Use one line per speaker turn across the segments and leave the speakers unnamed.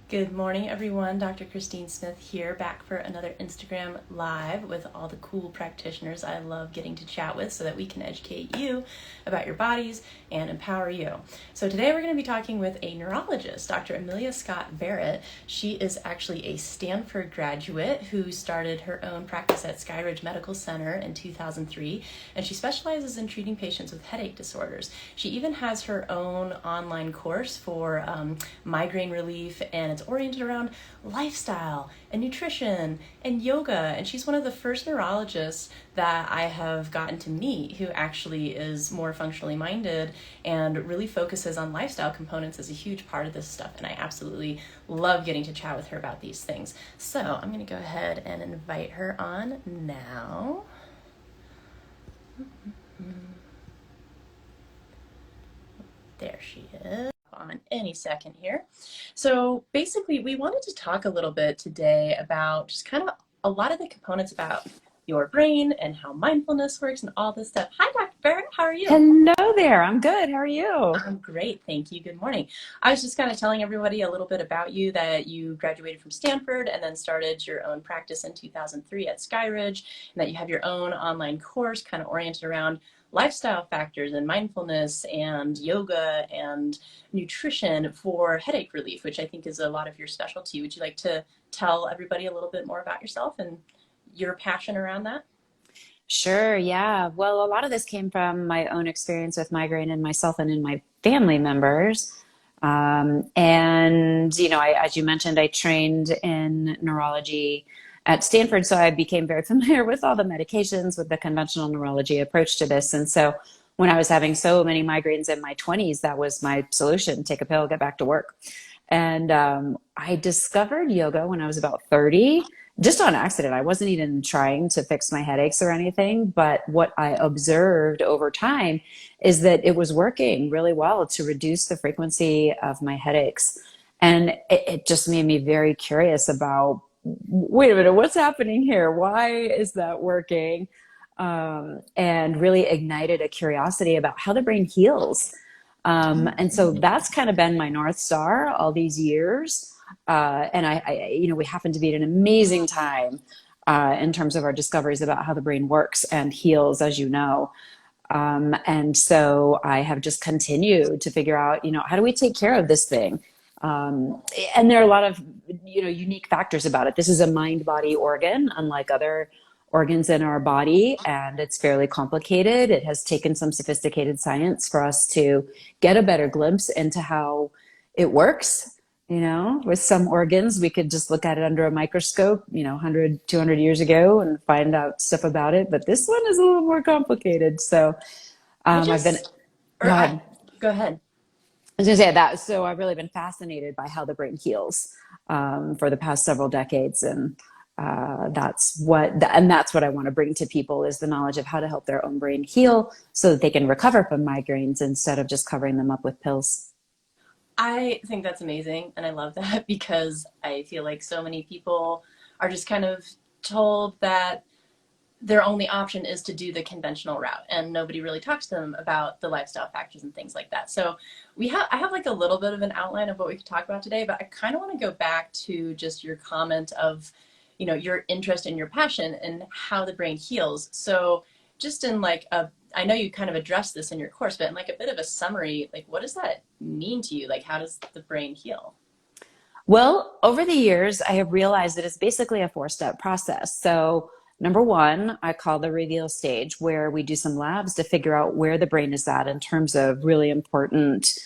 Good morning, everyone. Dr. Christine Smith here, back for another Instagram Live with all the cool practitioners I love getting to chat with so that we can educate you about your bodies and empower you. So today we're going to be talking with a neurologist, Dr. Amelia Scott Barrett. She is actually a Stanford graduate who started her own practice at Skyridge Medical Center in 2003, and she specializes in treating patients with headache disorders. She even has her own online course for migraine relief, and it's oriented around lifestyle and nutrition and yoga. And she's one of the first neurologists that I have gotten to meet who actually is more functionally minded and really focuses on lifestyle components as a huge part of this stuff. And I absolutely love getting to chat with her about these things. So I'm going to go ahead and invite her on now. There she is. On any second here. So basically we wanted to talk a little bit today about just kind of a lot of the components about your brain and how mindfulness works and all this stuff. Hi, Dr. Barrett. How are you?
Hello there. I'm good. How are you?
I'm great. Thank you. Good morning. I was just kind of telling everybody a little bit about you, that you graduated from Stanford and then started your own practice in 2003 at Skyridge, and that you have your own online course kind of oriented around lifestyle factors and mindfulness and yoga and nutrition for headache relief, which I think is a lot of your specialty. Would you like to tell everybody a little bit more about yourself and your passion around that?
Sure. Yeah. Well, a lot of this came from my own experience with migraine in myself and in my family members. As you mentioned, I trained in neurology at Stanford, so I became very familiar with all the medications, with the conventional neurology approach to this. And so when I was having so many migraines in my 20s, that was my solution: take a pill, get back to work. And I discovered yoga when I was about 30, just on accident. I wasn't even trying to fix my headaches or anything, but what I observed over time is that it was working really well to reduce the frequency of my headaches. And it just made me very curious about, wait a minute, what's happening here? Why is that working? And really ignited a curiosity about how the brain heals. And so that's kind of been my North Star all these years. We happen to be at an amazing time in terms of our discoveries about how the brain works and heals, as you know. And so I have just continued to figure out, how do we take care of this thing? And there are a lot of, unique factors about it. This is a mind-body organ, unlike other organs in our body, and it's fairly complicated. It has taken some sophisticated science for us to get a better glimpse into how it works. With some organs, we could just look at it under a microscope, 100, 200 years ago and find out stuff about it. But this one is a little more complicated. So
Go ahead.
I was going to say that. So I've really been fascinated by how the brain heals for the past several decades. And that's what I want to bring to people, is the knowledge of how to help their own brain heal so that they can recover from migraines instead of just covering them up with pills.
I think that's amazing, and I love that because I feel like so many people are just kind of told that their only option is to do the conventional route, and nobody really talks to them about the lifestyle factors and things like that. So I have like a little bit of an outline of what we could talk about today, but I kind of want to go back to just your comment of, your interest and your passion and how the brain heals. So just in I know you kind of addressed this in your course, but in like a bit of a summary, like what does that mean to you? Like, how does the brain heal?
Well, over the years, I have realized that it's basically a 4-step process. So number one, I call the reveal stage, where we do some labs to figure out where the brain is at in terms of really important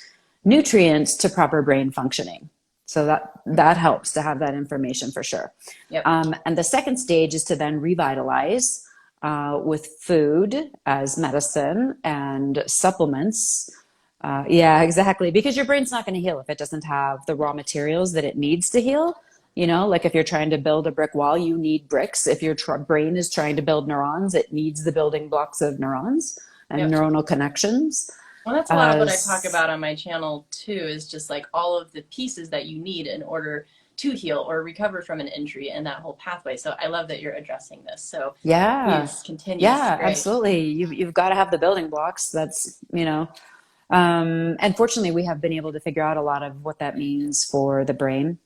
nutrients to proper brain functioning. So that helps to have that information for sure.
Yep.
And the second stage is to then revitalize with food as medicine and supplements. Yeah, exactly. Because your brain's not going to heal if it doesn't have the raw materials that it needs to heal. Like if you're trying to build a brick wall, you need bricks. If your brain is trying to build neurons, it needs the building blocks of neurons and
Yep.
neuronal connections.
Well, that's a lot of what I talk about on my channel too, is just like all of the pieces that you need in order to heal or recover from an injury and that whole pathway. So I love that you're addressing this. So
Yeah,
please continue.
yeah,
Great.
absolutely. You've got to have the building blocks. That's, and fortunately, we have been able to figure out a lot of what that means for the brain.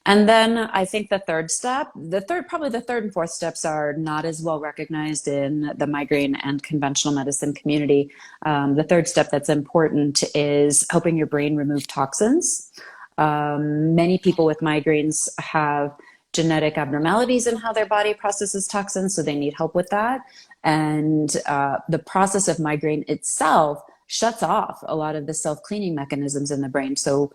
And then I think probably the third and fourth steps are not as well recognized in the migraine and conventional medicine community. The third step that's important is helping your brain remove toxins. Many people with migraines have genetic abnormalities in how their body processes toxins, so they need help with that. And the process of migraine itself shuts off a lot of the self-cleaning mechanisms in the brain. So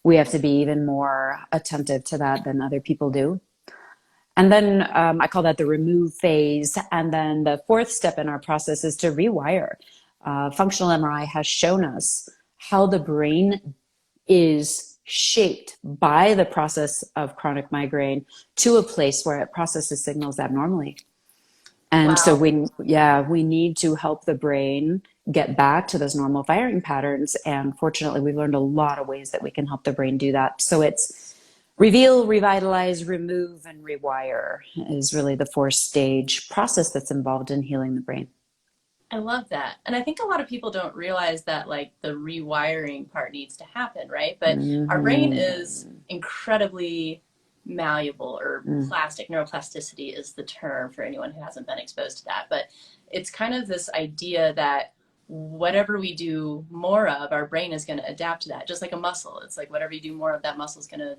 we have to be even more attentive to that than other people do. And then I call that the remove phase. And then the fourth step in our process is to rewire. Functional MRI has shown us how the brain is shaped by the process of chronic migraine to a place where it processes signals abnormally. And
Wow.
so we need to help the brain get back to those normal firing patterns. And fortunately, we've learned a lot of ways that we can help the brain do that. So it's reveal, revitalize, remove, and rewire is really the 4-stage process that's involved in healing the brain.
I love that. And I think a lot of people don't realize that like the rewiring part needs to happen, right? But our brain is incredibly malleable, or plastic. Neuroplasticity is the term for anyone who hasn't been exposed to that. But it's kind of this idea that whatever we do more of, our brain is going to adapt to that. Just like a muscle. It's like whatever you do more of, that muscle is going to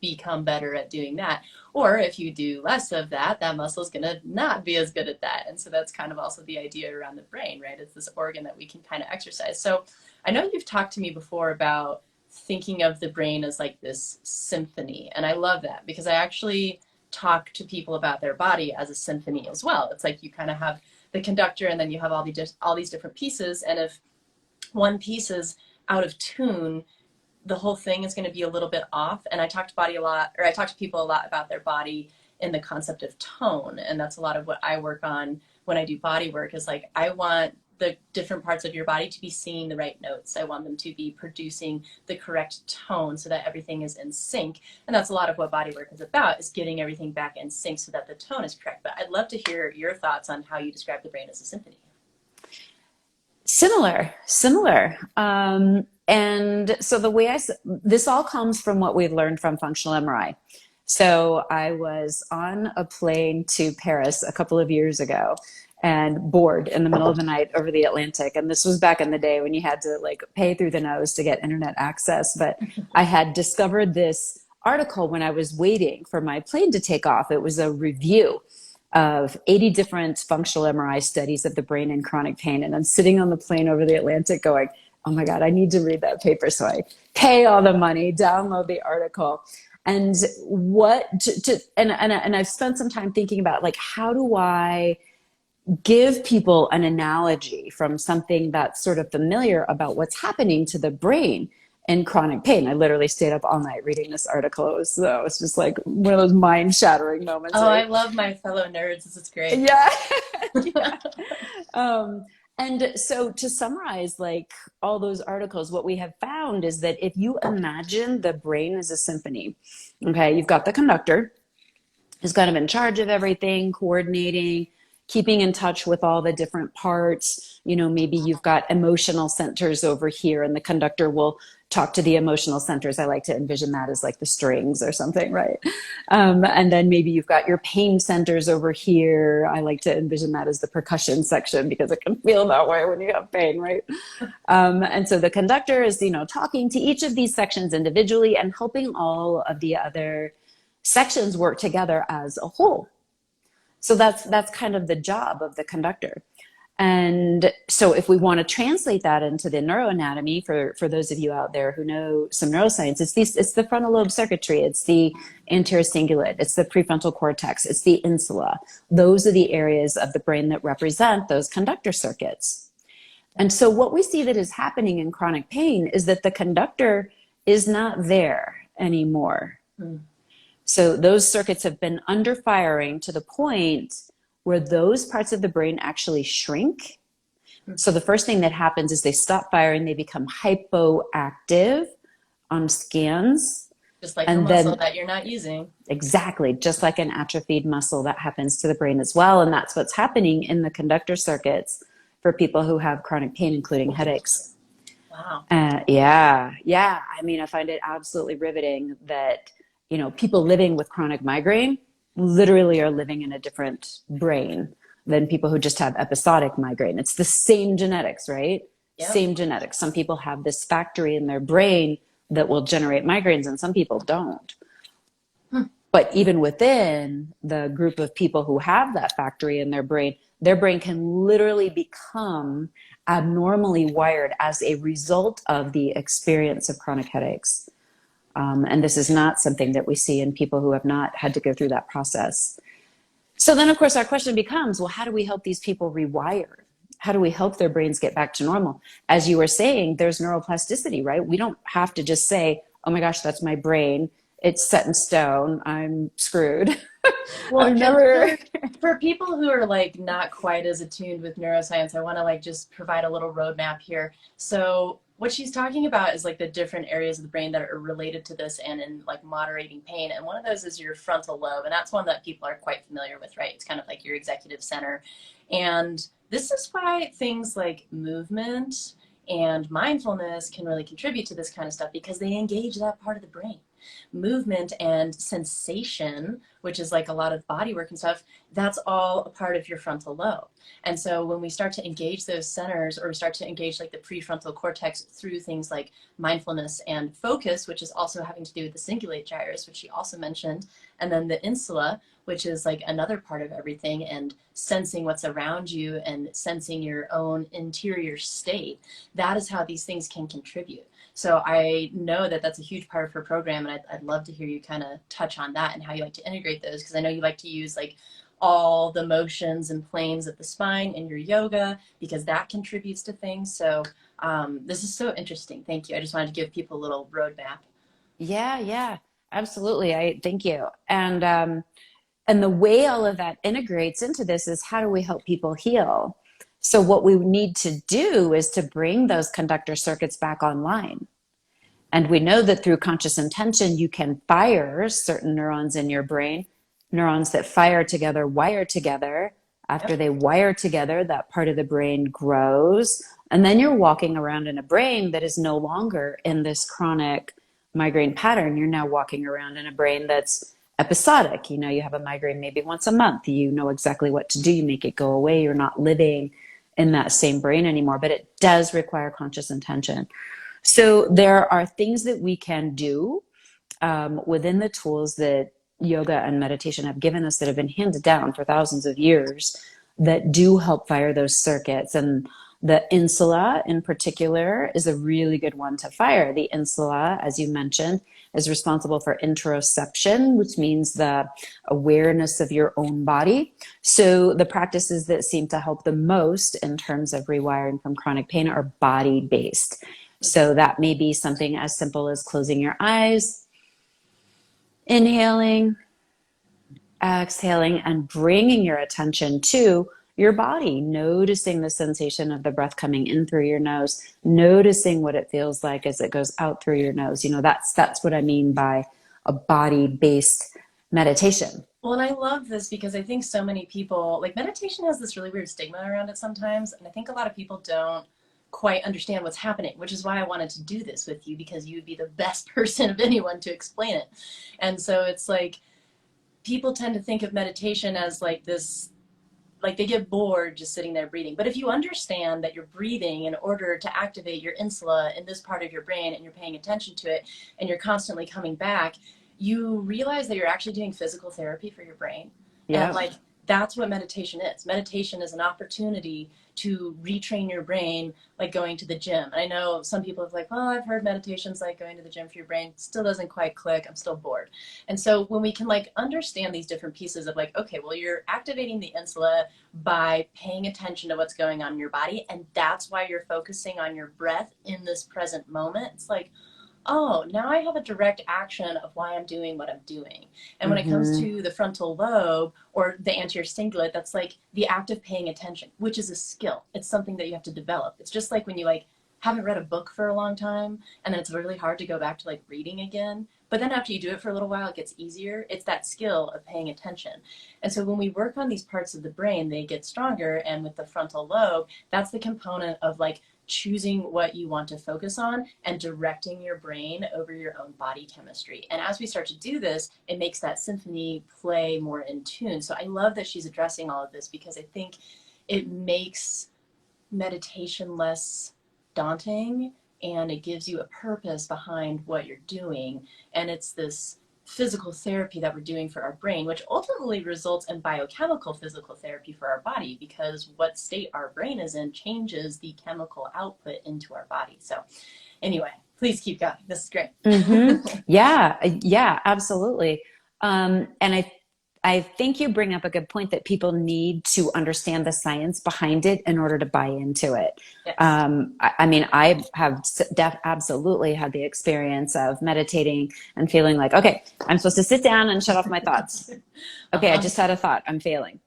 become better at doing that. Or if you do less of that, that muscle is going to not be as good at that. And so that's kind of also the idea around the brain, right? It's this organ that we can kind of exercise. So I know you've talked to me before about thinking of the brain as like this symphony. And I love that because I actually talk to people about their body as a symphony as well. It's like you kind of have the conductor and then you have all these different pieces. And if one piece is out of tune, the whole thing is going to be a little bit off. And I talk to people a lot about their body in the concept of tone. And that's a lot of what I work on when I do body work, is like, I want the different parts of your body to be singing the right notes. I want them to be producing the correct tone so that everything is in sync. And that's a lot of what body work is about, is getting everything back in sync so that the tone is correct. But I'd love to hear your thoughts on how you describe the brain as a symphony.
Similar. And so this all comes from what we've learned from functional MRI. So I was on a plane to Paris a couple of years ago and bored in the middle of the night over the Atlantic. And this was back in the day when you had to like pay through the nose to get internet access. But I had discovered this article when I was waiting for my plane to take off. It was a review of 80 different functional MRI studies of the brain and chronic pain. And I'm sitting on the plane over the Atlantic going, oh my God, I need to read that paper. So I pay all the money, download the article. And and I've spent some time thinking about, like, how do I give people an analogy from something that's sort of familiar about what's happening to the brain in chronic pain. I literally stayed up all night reading this article. It was just like one of those mind-shattering moments.
Oh,
right?
I love my fellow nerds. This is great.
Yeah. Yeah. And so to summarize, like, all those articles, what we have found is that if you imagine the brain as a symphony, okay, you've got the conductor who's kind of in charge of everything, coordinating, keeping in touch with all the different parts. You know, maybe you've got emotional centers over here and the conductor will talk to the emotional centers. I like to envision that as like the strings or something, right? And then maybe you've got your pain centers over here. I like to envision that as the percussion section because it can feel that way when you have pain, right? And so the conductor is, talking to each of these sections individually and helping all of the other sections work together as a whole. So that's kind of the job of the conductor. And so if we want to translate that into the neuroanatomy, for those of you out there who know some neuroscience, it's the frontal lobe circuitry, it's the anterior cingulate, it's the prefrontal cortex, it's the insula. Those are the areas of the brain that represent those conductor circuits. And so what we see that is happening in chronic pain is that the conductor is not there anymore. So those circuits have been under firing to the point where those parts of the brain actually shrink. So the first thing that happens is they stop firing, they become hypoactive on scans.
Just like the muscle that you're not using.
Exactly, just like an atrophied muscle, that happens to the brain as well. And that's what's happening in the conductor circuits for people who have chronic pain, including headaches.
Wow.
Yeah. I mean, I find it absolutely riveting that people living with chronic migraine literally are living in a different brain than people who just have episodic migraine. It's the same genetics, right?
Yep.
Same genetics. Some people have this factory in their brain that will generate migraines, and some people don't. But even within the group of people who have that factory in their brain can literally become abnormally wired as a result of the experience of chronic headaches. And this is not something that we see in people who have not had to go through that process. So then, of course, our question becomes, well, how do we help these people rewire? How do we help their brains get back to normal? As you were saying, there's neuroplasticity, right? We don't have to just say, oh my gosh, that's my brain. It's set in stone. I'm screwed.
Well,
I've never.
for people who are like not quite as attuned with neuroscience, I want to like just provide a little roadmap here. So what she's talking about is like the different areas of the brain that are related to this and in like moderating pain. And one of those is your frontal lobe. And that's one that people are quite familiar with, right? It's kind of like your executive center. And this is why things like movement and mindfulness can really contribute to this kind of stuff because they engage that part of the brain. Movement and sensation, which is like a lot of body work and stuff, that's all a part of your frontal lobe. And so when we start to engage those centers or we start to engage like the prefrontal cortex through things like mindfulness and focus, which is also having to do with the cingulate gyrus, which she also mentioned, and then the insula, which is like another part of everything, and sensing what's around you and sensing your own interior state, that is how these things can contribute. So I know that that's a huge part of her program, and I'd love to hear you kind of touch on that and how you like to integrate those, because I know you like to use like all the motions and planes of the spine in your yoga because that contributes to things. So this is so interesting. Thank you. I just wanted to give people a little roadmap.
Yeah, absolutely. I thank you. And the way all of that integrates into this is how do we help people heal? So what we need to do is to bring those conductor circuits back online. And we know that through conscious intention, you can fire certain neurons in your brain. Neurons that fire together wire together. After they wire together, that part of the brain grows. And then you're walking around in a brain that is no longer in this chronic migraine pattern. You're now walking around in a brain that's episodic. You have a migraine maybe once a month. You know exactly what to do. You make it go away. You're not living in that same brain anymore, but it does require conscious intention. So there are things that we can do within the tools that yoga and meditation have given us that have been handed down for thousands of years that do help fire those circuits. And the insula in particular is a really good one to fire. The insula, as you mentioned, is responsible for interoception, which means the awareness of your own body. So the practices that seem to help the most in terms of rewiring from chronic pain are body-based. So that may be something as simple as closing your eyes, inhaling, exhaling, and bringing your attention to your body, noticing the sensation of the breath coming in through your nose, noticing what it feels like as it goes out through your nose. That's what I mean by a body-based meditation.
Well, and I love this because I think so many people, like meditation has this really weird stigma around it sometimes. And I think a lot of people don't quite understand what's happening, which is why I wanted to do this with you, because you would be the best person of anyone to explain it. And so it's like, people tend to think of meditation as like this, like they get bored just sitting there breathing. But if you understand that you're breathing in order to activate your insula in this part of your brain, and you're paying attention to it, and you're constantly coming back, you realize that you're actually doing physical therapy for your brain.
Yeah.
And like, that's what meditation is. Meditation is an opportunity to retrain your brain, like going to the gym. And I know some people have like, well, I've heard meditation's like going to the gym for your brain. Still doesn't quite click. I'm still bored. And so when we can like understand these different pieces of like, okay, well, you're activating the insula by paying attention to what's going on in your body. And that's why you're focusing on your breath in this present moment. It's like, oh, now I have a direct action of why I'm doing what I'm doing. And when it comes to the frontal lobe or the anterior cingulate, that's like the act of paying attention, which is a skill. It's something that you have to develop. It's just like when you like haven't read a book for a long time and then it's really hard to go back to like reading again. But then after you do it for a little while, it gets easier. It's that skill of paying attention. And so when we work on these parts of the brain, they get stronger. And with the frontal lobe, that's the component of like choosing what you want to focus on and directing your brain over your own body chemistry. And as we start to do this, it makes that symphony play more in tune. So I love that she's addressing all of this, because I think it makes meditation less daunting, and it gives you a purpose behind what you're doing. And it's this physical therapy that we're doing for our brain, which ultimately results in biochemical physical therapy for our body, because what state our brain is in changes the chemical output into our body. So anyway, please keep going. This is great.
Yeah, absolutely. And I think you bring up a good point that people need to understand the science behind it in order to buy into it.
Yes.
I mean, I have absolutely had the experience of meditating and feeling like, okay, I'm supposed to sit down and shut off my thoughts. Okay, I just had a thought. I'm failing.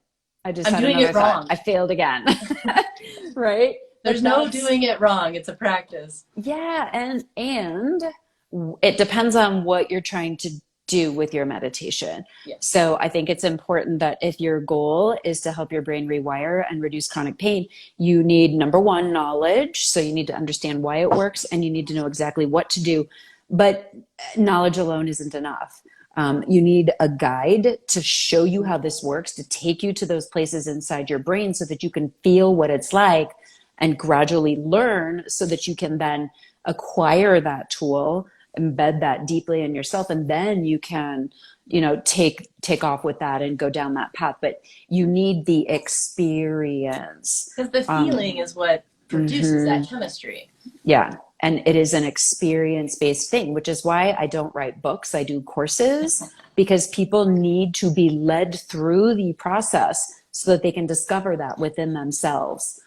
I'm
had doing another thought.
I failed again. Right?
There's no doing it wrong. It's a practice.
Yeah, and it depends on what you're trying to do with your meditation.
Yes.
So I think it's important that if your goal is to help your brain rewire and reduce chronic pain, you need, number one, knowledge. So you need to understand why it works, and you need to know exactly what to do. But knowledge alone isn't enough. You need a guide to show you how this works, to take you to those places inside your brain so that you can feel what it's like and gradually learn, so that you can then acquire that tool, embed that deeply in yourself, and then you can, take off with that and go down that path. But you need the experience,
because the feeling is what produces that chemistry.
Yeah. And it is an experience-based thing, which is why I don't write books. I do courses, because people need to be led through the process so that they can discover that within themselves.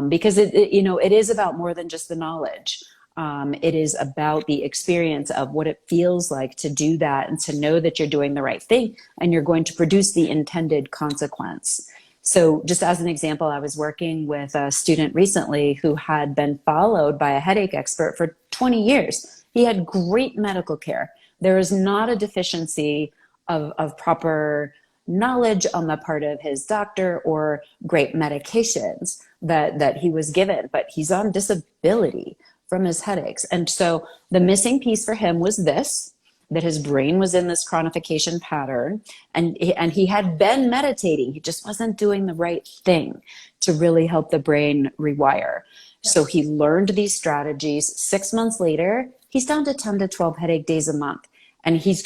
Because it is about more than just the knowledge. It is about the experience of what it feels like to do that, and to know that you're doing the right thing and you're going to produce the intended consequence. So just as an example, I was working with a student recently who had been followed by a headache expert for 20 years. He had great medical care. There is not a deficiency of proper knowledge on the part of his doctor or great medications that he was given, but he's on disability from his headaches. And so the missing piece for him was this, that his brain was in this chronification pattern, and he had been meditating. He just wasn't doing the right thing to really help the brain rewire. Yes. So he learned these strategies. 6 months later, he's down to 10 to 12 headache days a month. And he's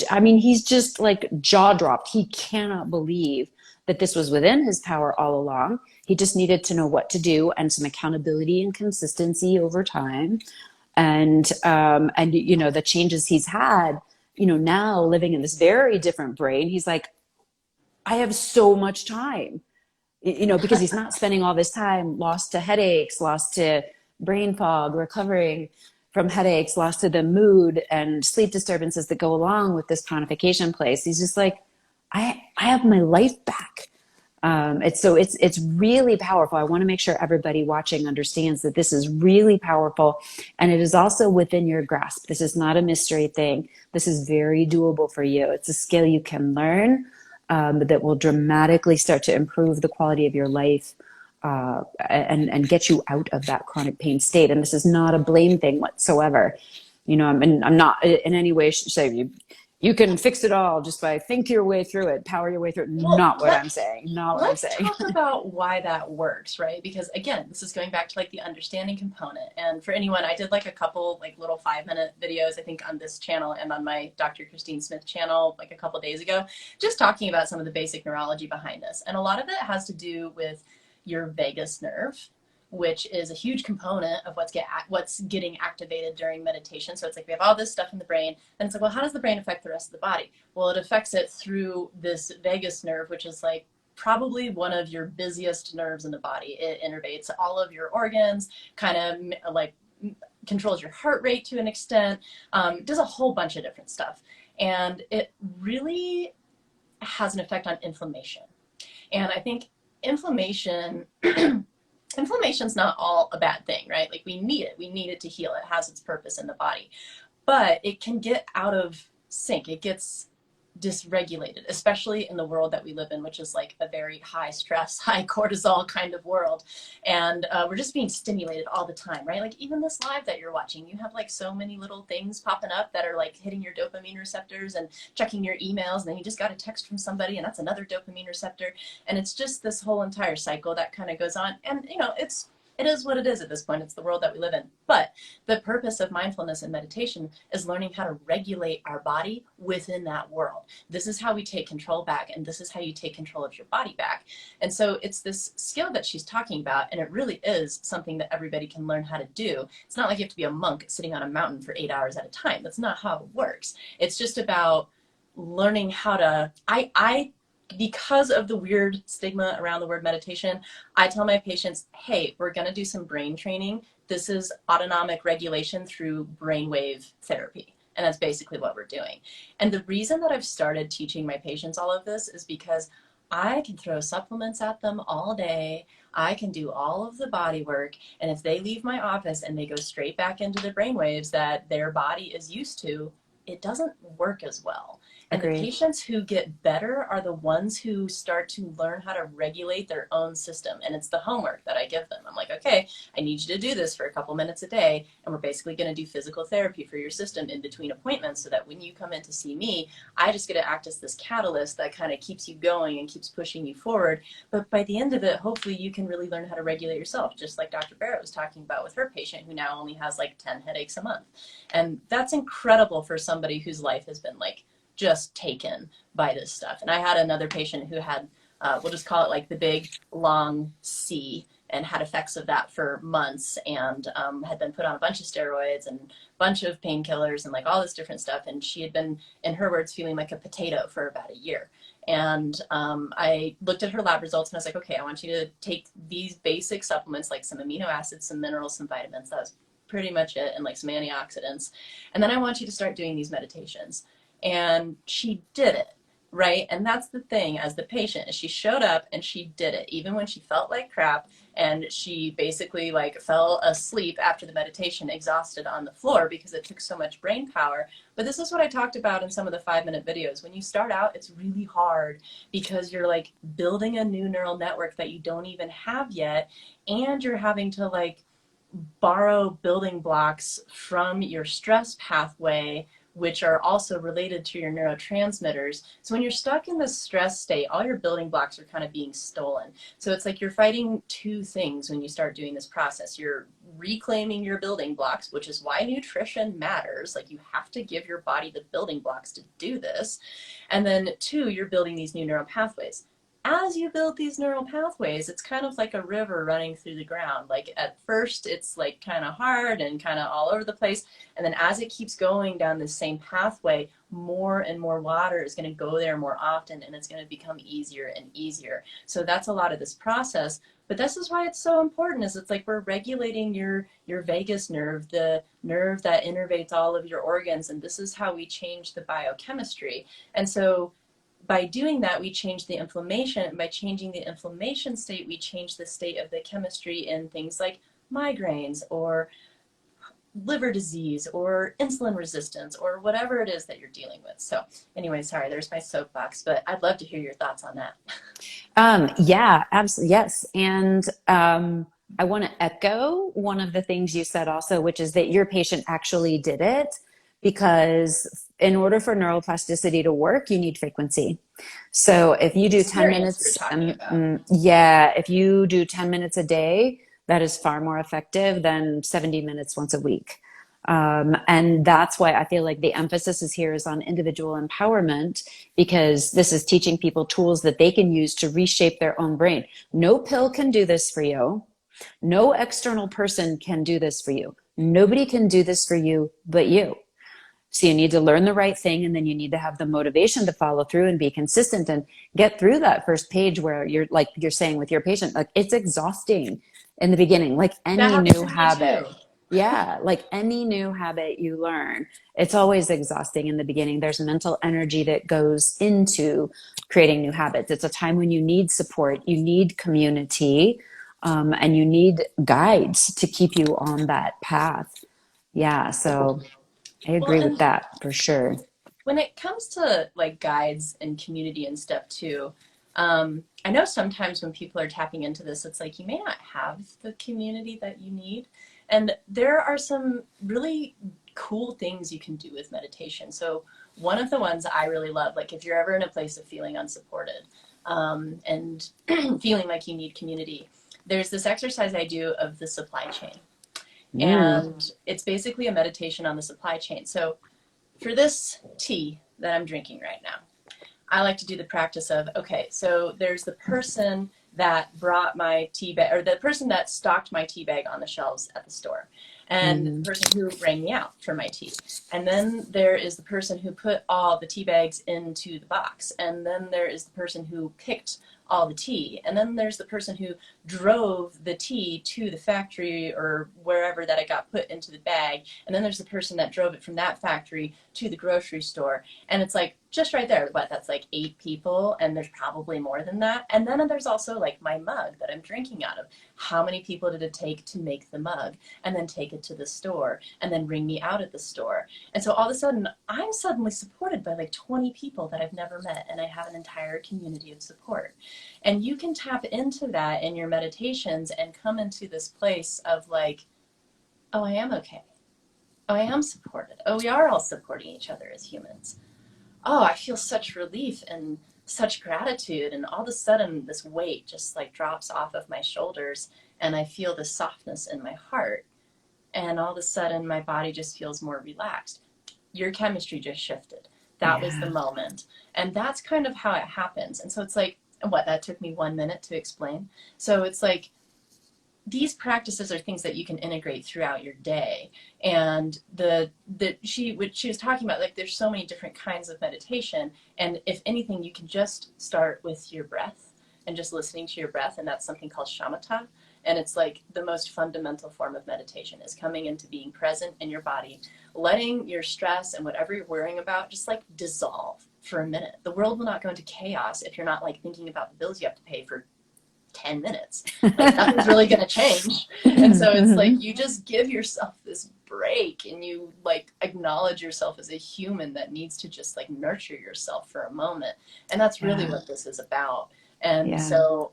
just like jaw dropped. He cannot believe that this was within his power all along. He just needed to know what to do, and some accountability and consistency over time. And the changes he's had, now living in this very different brain, he's like, I have so much time, because he's not spending all this time lost to headaches, lost to brain fog, recovering from headaches, lost to the mood and sleep disturbances that go along with this chronification place. He's just like, I have my life back. It's really powerful. I want to make sure everybody watching understands that this is really powerful, and it is also within your grasp. This is not a mystery thing. This is very doable for you. It's a skill you can learn, that will dramatically start to improve the quality of your life, and get you out of that chronic pain state. And this is not a blame thing whatsoever. I'm not in any way saying you can fix it all just by think your way through it, power your way through it.
Well,
Not what I'm saying.
Let's talk about why that works, right? Because again, this is going back to like the understanding component. And for anyone, I did like a couple like little 5-minute videos, I think on this channel and on my Dr. Christine Smith channel like a couple days ago, just talking about some of the basic neurology behind this. And a lot of it has to do with your vagus nerve, which is a huge component of what's getting activated during meditation. So it's like we have all this stuff in the brain, and it's like, well, how does the brain affect the rest of the body? Well, it affects it through this vagus nerve, which is like probably one of your busiest nerves in the body. It innervates all of your organs, kind of like controls your heart rate to an extent, does a whole bunch of different stuff. And it really has an effect on inflammation. And I think inflammation's not all a bad thing, right? Like we need it to heal. It has its purpose in the body, but it can get out of sync. It gets dysregulated, especially in the world that we live in, which is like a very high stress, high cortisol kind of world. And we're just being stimulated all the time, right? Like even this live that you're watching, you have like so many little things popping up that are like hitting your dopamine receptors and checking your emails. And then you just got a text from somebody and that's another dopamine receptor. And it's just this whole entire cycle that kind of goes on. And, you know, it is what it is at this point. It's the world that we live in. But the purpose of mindfulness and meditation is learning how to regulate our body within that world. This is how we take control back, and this is how you take control of your body back. And so it's this skill that she's talking about, and it really is something that everybody can learn how to do. It's not like you have to be a monk sitting on a mountain for 8 hours at a time. That's not how it works. It's just about learning how to, because of the weird stigma around the word meditation, I tell my patients, hey, we're going to do some brain training. This is autonomic regulation through brainwave therapy. And that's basically what we're doing. And the reason that I've started teaching my patients all of this is because I can throw supplements at them all day. I can do all of the body work. And if they leave my office and they go straight back into the brainwaves that their body is used to, it doesn't work as well. And the patients who get better are the ones who start to learn how to regulate their own system. And it's the homework that I give them. I'm like, okay, I need you to do this for a couple minutes a day. And we're basically going to do physical therapy for your system in between appointments so that when you come in to see me, I just get to act as this catalyst that kind of keeps you going and keeps pushing you forward. But by the end of it, hopefully you can really learn how to regulate yourself, just like Dr. Barrett was talking about with her patient who now only has like 10 headaches a month. And that's incredible for somebody whose life has been like just taken by this stuff. And I had another patient who had, we'll just call it like the big long C, and had effects of that for months, and had been put on a bunch of steroids and a bunch of painkillers and like all this different stuff. And she had been, in her words, feeling like a potato for about a year. And I looked at her lab results and I was like, okay, I want you to take these basic supplements, like some amino acids, some minerals, some vitamins. That was pretty much it, and like some antioxidants. And then I want you to start doing these meditations. And she did it, right? And that's the thing as the patient, is she showed up and she did it, even when she felt like crap. And she basically like fell asleep after the meditation, exhausted on the floor because it took so much brain power. But this is what I talked about in some of the 5-minute videos. When you start out, it's really hard because you're like building a new neural network that you don't even have yet. And you're having to like borrow building blocks from your stress pathway, which are also related to your neurotransmitters. So when you're stuck in this stress state, all your building blocks are kind of being stolen. So it's like you're fighting two things when you start doing this process. You're reclaiming your building blocks, which is why nutrition matters. Like you have to give your body the building blocks to do this. And then two, you're building these new neural pathways. As you build these neural pathways, it's kind of like a river running through the ground. Like at first it's like kind of hard and kind of all over the place. And then as it keeps going down the same pathway, more and more water is going to go there more often, and it's going to become easier and easier. So that's a lot of this process. But this is why it's so important, is it's like we're regulating your vagus nerve, the nerve that innervates all of your organs. And this is how we change the biochemistry. And so by doing that, we change the inflammation, and by changing the inflammation state, we change the state of the chemistry in things like migraines or liver disease or insulin resistance or whatever it is that you're dealing with. So anyway, sorry, there's my soapbox, but I'd love to hear your thoughts on that.
Yeah, absolutely. Yes. And I want to echo one of the things you said also, which is that your patient actually did it, because in order for neuroplasticity to work, you need frequency. So if you do 10 minutes, if you do 10 minutes a day, that is far more effective than 70 minutes once a week. And that's why I feel like the emphasis is on individual empowerment, because this is teaching people tools that they can use to reshape their own brain. No pill can do this for you. No external person can do this for you. Nobody can do this for you but you. So you need to learn the right thing, and then you need to have the motivation to follow through and be consistent and get through that first page where you're like you're saying with your patient, like it's exhausting in the beginning, like any new habit. Yeah, like any new habit you learn, it's always exhausting in the beginning. There's mental energy that goes into creating new habits. It's a time when you need support, you need community, and you need guides to keep you on that path. Yeah, so I agree with that for sure.
when it comes to like guides and community and stuff too, I know sometimes when people are tapping into this, it's like you may not have the community that you need. And there are some really cool things you can do with meditation. So one of the ones I really love, like if you're ever in a place of feeling unsupported, and feeling like you need community, there's this exercise I do of the supply chain.
Mm.
And it's basically a meditation on the supply chain. So for this tea that I'm drinking right now, I like to do the practice of, okay, so there's the person that brought my tea bag, or the person that stocked my tea bag on the shelves at the store, and the
Mm.
person who rang me out for my tea. And then there is the person who put all the tea bags into the box. And then there is the person who picked all the tea. And then there's the person who drove the tea to the factory or wherever that it got put into the bag. And then there's the person that drove it from that factory to the grocery store. And it's like, just right there, what, that's like 8 people, and there's probably more than that. And then there's also like my mug that I'm drinking out of. How many people did it take to make the mug and then take it to the store and then ring me out at the store? And so all of a sudden, I'm suddenly supported by like 20 people that I've never met, and I have an entire community of support. And you can tap into that in your meditations and come into this place of like, oh, I am okay. Oh, I am supported. Oh, we are all supporting each other as humans. Oh, I feel such relief and such gratitude. And all of a sudden, this weight just like drops off of my shoulders, and I feel the softness in my heart. And all of a sudden, my body just feels more relaxed. Your chemistry just shifted. That was the
Yeah.
moment. And that's kind of how it happens. And so it's like, what, that took me 1 minute to explain. So it's like, these practices are things that you can integrate throughout your day. And what she was talking about, like there's so many different kinds of meditation, and if anything, you can just start with your breath and just listening to your breath, and that's something called shamatha. And it's like the most fundamental form of meditation is coming into being present in your body, letting your stress and whatever you're worrying about just like dissolve for a minute. The world will not go into chaos if you're not like thinking about the bills you have to pay for 10 minutes. Like nothing's really going to change. And so it's like you just give yourself this break, and you like acknowledge yourself as a human that needs to just like nurture yourself for a moment. And that's really
Yeah.
what this is about. And
Yeah.
so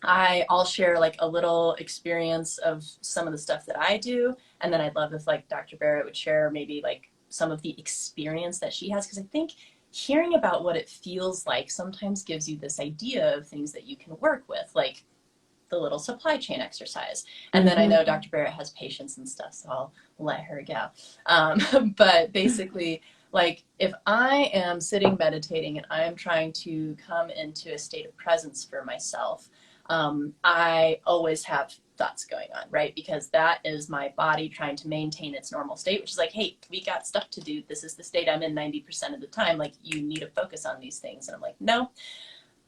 I'll share like a little experience of some of the stuff that I do. And then I'd love if like Dr. Barrett would share maybe like some of the experience that she has. Because I think hearing about what it feels like sometimes gives you this idea of things that you can work with, like the little supply chain exercise. And then I
Hmm.
know Dr. Barrett has patients and stuff, so I'll let her go. But basically, like if I am sitting meditating and I am trying to come into a state of presence for myself, I always have thoughts going on, right? Because that is my body trying to maintain its normal state, which is like, hey, we got stuff to do. This is the state I'm in 90% of the time. Like, you need to focus on these things. And I'm like, no,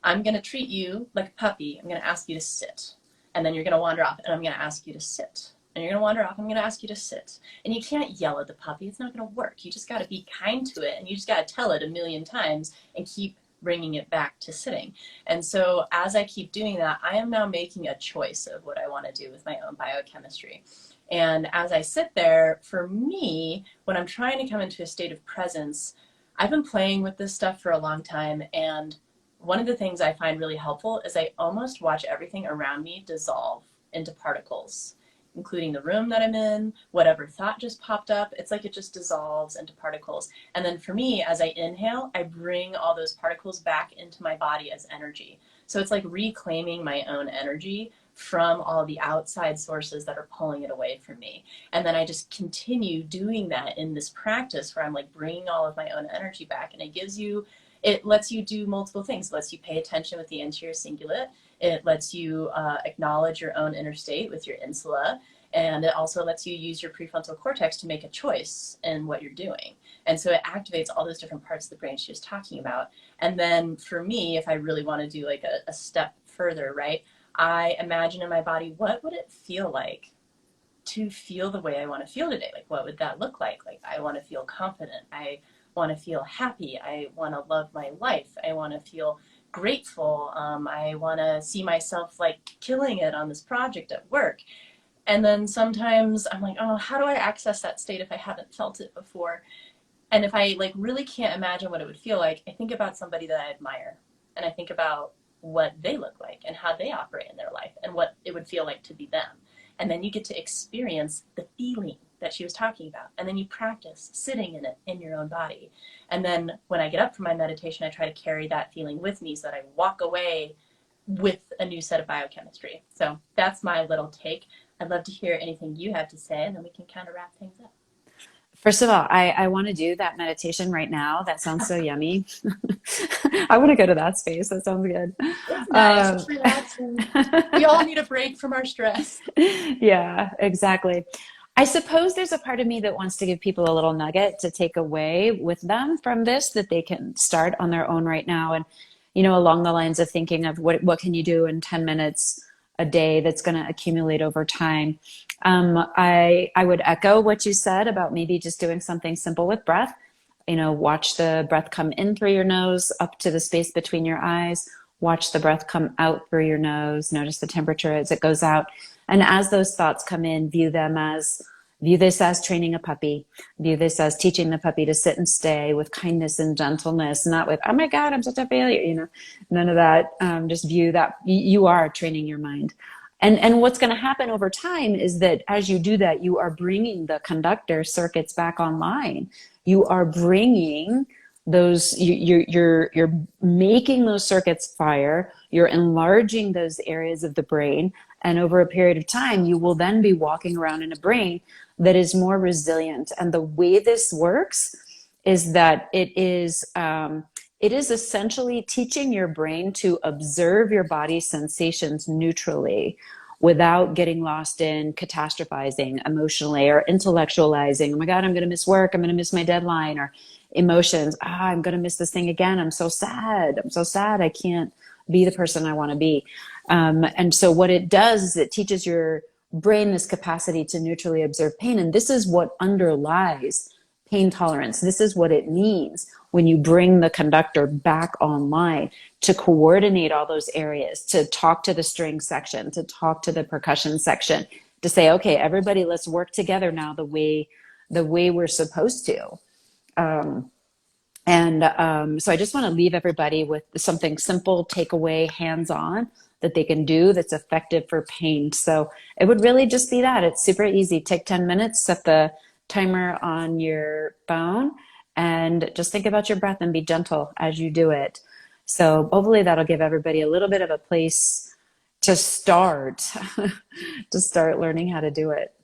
I'm going to treat you like a puppy. I'm going to ask you to sit. And then you're going to wander off, and I'm going to ask you to sit. And you're going to wander off, I'm going to ask you to sit. And you can't yell at the puppy. It's not going to work. You just got to be kind to it, and you just got to tell it 1,000,000 times and keep bringing it back to sitting. And so as I keep doing that, I am now making a choice of what I want to do with my own biochemistry. And as I sit there, for me, when I'm trying to come into a state of presence, I've been playing with this stuff for a long time, and one of the things I find really helpful is I almost watch everything around me dissolve into particles, including the room that I'm in, whatever thought just popped up. It's like it just dissolves into particles. And then for me, as I inhale, I bring all those particles back into my body as energy. So it's like reclaiming my own energy from all the outside sources that are pulling it away from me. And then I just continue doing that in this practice where I'm like bringing all of my own energy back. And it lets you do multiple things. It lets you pay attention with the anterior cingulate. It lets you acknowledge your own inner state with your insula. And it also lets you use your prefrontal cortex to make a choice in what you're doing. And so it activates all those different parts of the brain she was talking about. And then for me, if I really want to do like a step further, right, I imagine in my body, what would it feel like to feel the way I want to feel today? Like, what would that look like? Like, I want to feel confident. I want to feel happy. I want to love my life. I want to feel grateful. I want to see myself like killing it on this project at work. And then sometimes I'm like, oh, how do I access that state if I haven't felt it before? And if I like really can't imagine what it would feel like, I think about somebody that I admire, and I think about what they look like and how they operate in their life and what it would feel like to be them. And then you get to experience the feeling that she was talking about. And then you practice sitting in it in your own body. And then when I get up from my meditation, I try to carry that feeling with me so that I walk away with a new set of biochemistry. So that's my little take. I'd love to hear anything you have to say, and then we can kind of wrap things up.
First of all, I want to do that meditation right now. That sounds so yummy. I want to go to that space. That sounds good.
It's nice. It's relaxing. We all need a break from our stress.
Yeah, exactly. I suppose there's a part of me that wants to give people a little nugget to take away with them from this that they can start on their own right now. And, along the lines of thinking of what can you do in 10 minutes a day that's going to accumulate over time. I would echo what you said about maybe just doing something simple with breath. Watch the breath come in through your nose up to the space between your eyes. Watch the breath come out through your nose. Notice the temperature as it goes out. And as those thoughts come in, view this as training a puppy. View this as teaching the puppy to sit and stay with kindness and gentleness, not with, oh my God, I'm such a failure. None of that. Just view that you are training your mind. And what's going to happen over time is that as you do that, you are bringing the conductor circuits back online. You are bringing those, you're making those circuits fire. You're enlarging those areas of the brain. And over a period of time, you will then be walking around in a brain that is more resilient. And the way this works is that it is essentially teaching your brain to observe your body's sensations neutrally without getting lost in catastrophizing emotionally or intellectualizing. Oh my God, I'm going to miss work. I'm going to miss my deadline, or emotions. I'm going to miss this thing again. I'm so sad. I can't be the person I want to be. And so what it does is it teaches your brain this capacity to neutrally observe pain. And this is what underlies pain tolerance. This is what it means when you bring the conductor back online, to coordinate all those areas, to talk to the string section, to talk to the percussion section, to say, okay, everybody, let's work together now the way we're supposed to. So I just want to leave everybody with something simple, takeaway, hands-on that they can do that's effective for pain. So it would really just be that. It's super easy. Take 10 minutes, set the timer on your phone, and just think about your breath and be gentle as you do it. So hopefully that'll give everybody a little bit of a place to start, to start learning how to do it.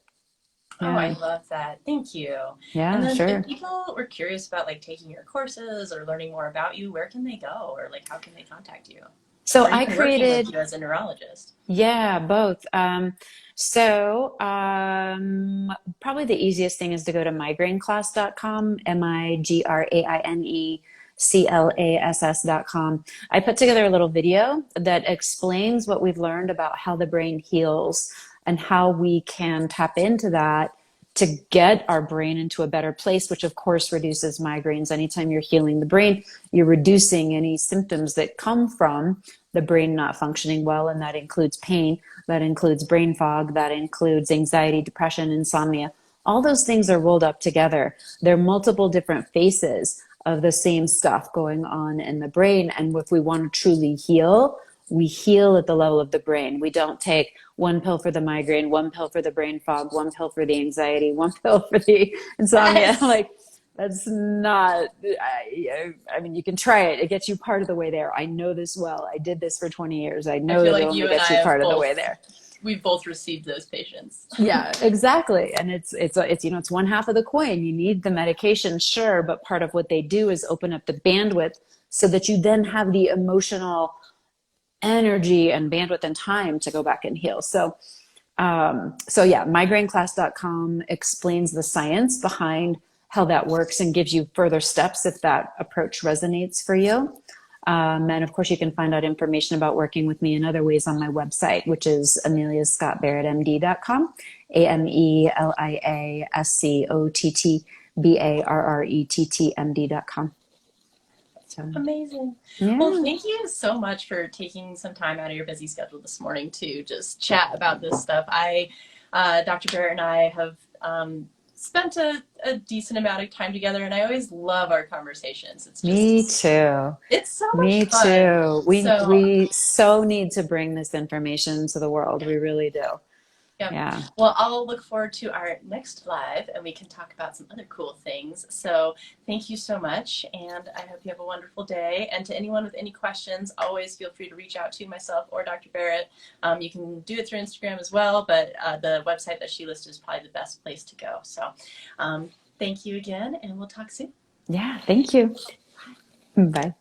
Yeah. Oh, I love that. Thank you.
Yeah,
and then
sure.
If people were curious about like taking your courses or learning more about you, where can they go, or like how can they contact you?
So
I
created
working with you as a neurologist.
Yeah, both. Probably the easiest thing is to go to migraineclass.com, migraineclass.com. I put together a little video that explains what we've learned about how the brain heals and how we can tap into that to get our brain into a better place, which of course reduces migraines. Anytime you're healing the brain, you're reducing any symptoms that come from the brain not functioning well, and that includes pain, that includes brain fog, that includes anxiety, depression, insomnia. All those things are rolled up together. There are multiple different faces of the same stuff going on in the brain, and if we want to truly heal, we heal at the level of the brain. We don't take one pill for the migraine, one pill for the brain fog, one pill for the anxiety, one pill for the insomnia.
Yes.
Like, that's not, I mean, you can try it. It gets you part of the way there. I know this well. I did this for 20 years. I know that it only gets you part of the way there.
We've both received those patients.
Yeah, exactly. And it's one half of the coin. You need the medication, sure, but part of what they do is open up the bandwidth so that you then have the emotional energy and bandwidth and time to go back and heal. So yeah, migraineclass.com explains the science behind how that works and gives you further steps if that approach resonates for you. And of course, you can find out information about working with me in other ways on my website, which is ameliascottbarrettmd.com, AMELIASCOTTBARRETTMD.com. So,
amazing.
Yeah.
Well, thank you so much for taking some time out of your busy schedule this morning to just chat about this stuff. Dr. Barrett and I have spent a decent amount of time together, and I always love our conversations. It's
Me
just,
too.
it's so much
Me
fun.
too. We
So,
we so need to bring this information to the world. We really do.
yeah.
Yeah.
Well, I'll look forward to our next live and we can talk about some other cool things. So, thank you so much. And I hope you have a wonderful day. And to anyone with any questions, always feel free to reach out to myself or Dr. Barrett. You can do it through Instagram as well, but the website that she listed is probably the best place to go. So, thank you again, and we'll talk soon.
Yeah. Thank you. Bye.